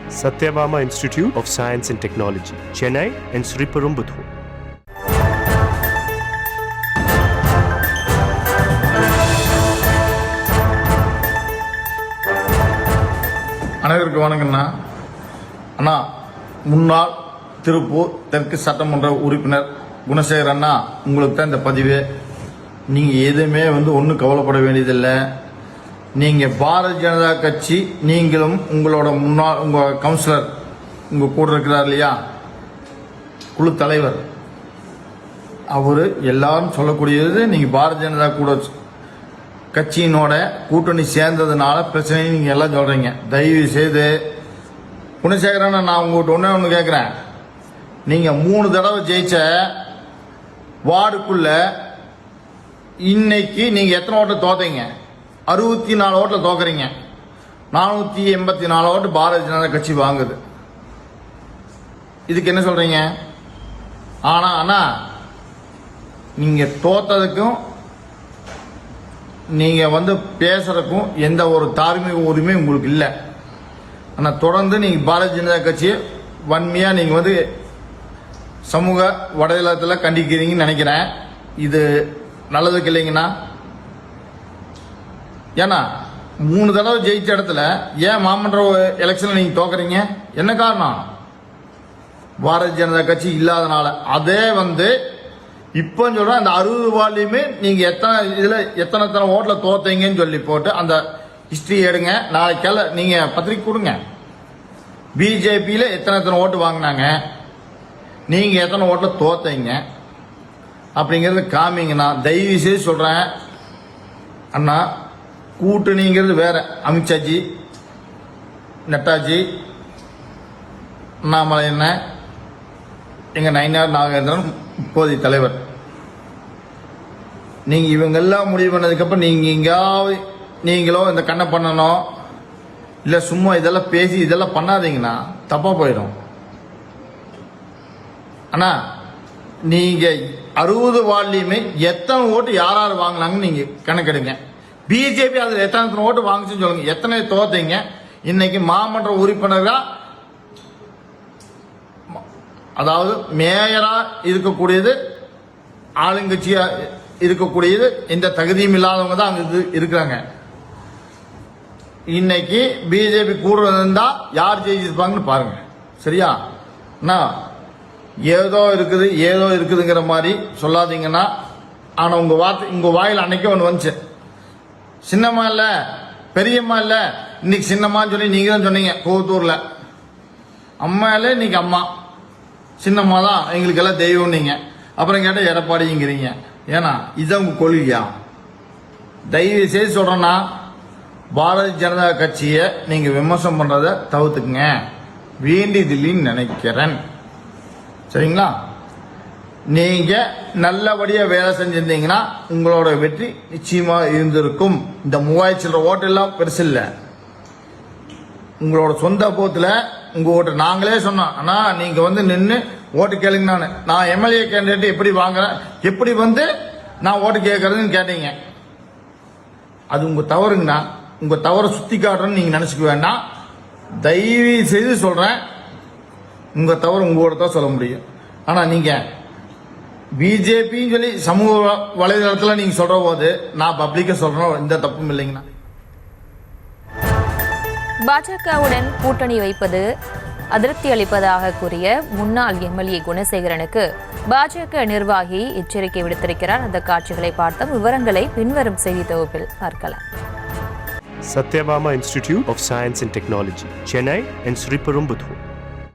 Satyabama Institute of Science and Technology, Chennai and Sriperumbudur. அனைவருக்கும் வணக்கம்ண்ணா. அண்ணா, முன்னாள் திருப்பூர் தெற்கு சட்டமன்ற உறுப்பினர் குணசேகர் அண்ணா, உங்களுக்கு தான் இந்த பதிவு. நீங்கள் எதுவுமே ஒன்றும் கவலைப்பட வேண்டியதில்லை. நீங்கள் பாரதிய ஜனதா கட்சி, நீங்களும் உங்களோட முன்னாள் உங்கள் கவுன்சிலர் உங்கள் கூட இருக்கிறார் இல்லையா, குழு தலைவர், அவர் எல்லாரும் சொல்லக்கூடியது நீங்கள் பாரதிய ஜனதா கூட கட்சியினோட கூட்டணி சேர்ந்ததுனால பிரச்சனைன்னு நீங்கள் எல்லாம் சொல்கிறீங்க. தயவு செய்து குணசேகரன், நான் உங்கள்கிட்ட ஒன்று கேட்குறேன். நீங்கள் 3 தடவை ஜெயிச்ச வார்டுக்குள்ள இன்னைக்கு நீங்கள் எத்தனை ஓட்டை தோத்தீங்க? 64 ஓட்டில் தோக்குறீங்க. 484 ஓட்டு பாரதிய ஜனதா கட்சி வாங்குது. இதுக்கு என்ன சொல்கிறீங்க? அண்ணா, நீங்கள் தோத்ததுக்கும் நீங்கள் பேசுறதுக்கும் எந்த ஒரு தார்மீக உரிமை உங்களுக்கு இல்லை. ஆனால் தொடர்ந்து நீங்கள் பாரதிய ஜனதா கட்சியை வன்மையாக நீங்கள் சமூக வலைதளத்தில் கண்டிக்கிறீங்கன்னு நினைக்கிறேன். இது நல்லதுக்கு இல்லைங்கண்ணா. ஏன்னா 3 தடவை ஜெயிச்ச இடத்துல ஏன் மாமன்ற எலெக்ஷனில் நீங்கள் தோக்குறீங்க? என்ன காரணம்? பாரதிய ஜனதா கட்சி இல்லாதனால. அதே இப்போ சொல்கிறேன், அந்த 60 வார்டுலையுமே நீங்கள் எத்தனை ஓட்டில் தோத்தீங்கன்னு சொல்லி போட்டு அந்த ஹிஸ்ட்ரி எடுங்க. நாளைக்கு நீங்கள் பத்திரிக்கை கொடுங்க. பிஜேபியில் எத்தனை ஓட்டு வாங்கினாங்க, நீங்கள் எத்தனை ஓட்டில் தோத்தீங்க அப்படிங்கிறது காமிங்கண்ணா. தயவு செய்து சொல்கிறேன் அண்ணா, கூட்டணிங்கிறது வேற. அமித்ஷாஜி, நட்டாஜி, அண்ணாமலை என்ன, எங்கள் நயினார் நாகேந்திரன் இப்போதைய தலைவர். நீங்கள் இவங்கெல்லாம் முடிவு பண்ணதுக்கப்புறம் நீங்கள் எங்கேயாவது நீங்களோ இந்த கண்ணை பண்ணணும், இல்லை சும்மா இதெல்லாம் பேசி இதெல்லாம் பண்ணாதீங்கன்னா தப்பாக போயிடும். அண்ணா, நீங்கள் 60 வார்டுலையுமே எத்தனை ஓட்டு யார் யார் வாங்கினாங்கன்னு நீங்கள் கணக்கெடுங்க. பிஜேபி அதில் எத்தனை ஓட்டு வாங்குச்சுன்னு சொல்லுங்க. எத்தனை தோத்தீங்க? இன்னைக்கு மாமன்ற உறுப்பினராக, அதாவது மேயரா இருக்கக்கூடியது, ஆளுங்கட்சியா இருக்கக்கூடியது, எந்த தகுதியும் இல்லாதவங்க தான் அங்க இருக்கிறாங்க. இன்னைக்கு பிஜேபி கூட இருந்தா யார் ஜெயிச்சிருப்பாங்கன்னு பாருங்க. சரியா? ஏதோ இருக்குதுங்கிற மாதிரி சொல்லாதீங்கன்னா. ஆனா உங்க வாயில் அன்னைக்கே ஒன்று வந்துச்சு. சின்னம்மா இல்ல பெரியம்மா இல்ல, இன்னைக்கு சின்னம்மான்னு சொல்லி நீங்க தான் சொன்னீங்க கோவத்தூர்ல. அம்மா இல்ல, இன்னைக்கு அம்மா, சின்னம்மா தான் எங்களுக்கு எல்லாம் தெய்வம். நீங்க அப்புறம் கேட்ட எடப்பாடிங்கிறீங்க. ஏன்னா இதுதான் உங்க கொள்கையா? தயவு செய்து சொல்றேன்னா, பாரதிய ஜனதா கட்சியை நீங்க விமர்சனம் பண்றதை தவிர்த்துக்குங்க. வேண்டியதில்லைன்னு நினைக்கிறேன். சரிங்களா? நீங்க நல்லபடியா வேலை செஞ்சிருந்தீங்கன்னா உங்களோட வெற்றி நிச்சயமா இருந்திருக்கும். இந்த 3000 சில்லற ஓட்டு எல்லாம் பெருசு இல்லை. உங்களோட சொந்த பூத்துல உங்க ஓட்டு நாங்களே சொன்னோம். ஆனா நீங்க நின்று ஓட்டு கேளுங்க. நான் எம்எல்ஏ கேண்டிடேட் எப்படி வாங்குறேன், எப்படி நான் ஓட்டு கேட்கறதுன்னு கேட்டீங்க. அது உங்க தவறுங்கண்ணா. உங்க தவறை சுத்தி காட்டுறேன்னு நீங்க நினைச்சுக்க வேண்டாம். தயவு செய்து சொல்றேன், உங்க தவறு உங்களோட தான் சொல்ல முடியும். ஆனா நீங்க பிஜேபின்னு சொல்லி சமூக வலைதளத்தில் நீங்க சொல்ற போது நான் பப்ளிக்கா சொல்றேன், எந்த தப்பும் இல்லைங்கண்ணா. பாஜகவுடன் கூட்டணி வைப்பது அதிருப்தி அளிப்பதாக கூறிய முன்னாள் எம்எல்ஏ குணசேகரனுக்கு பாஜக நிர்வாகி எச்சரிக்கை விடுத்திருக்கிறார். அந்த காட்சிகளை பார்த்த விவரங்களை பின்வரும் செய்தி தொகுப்பில் பார்க்கலாம். Satyabama Institute of Science and Technology, Chennai and Sriperumbudur.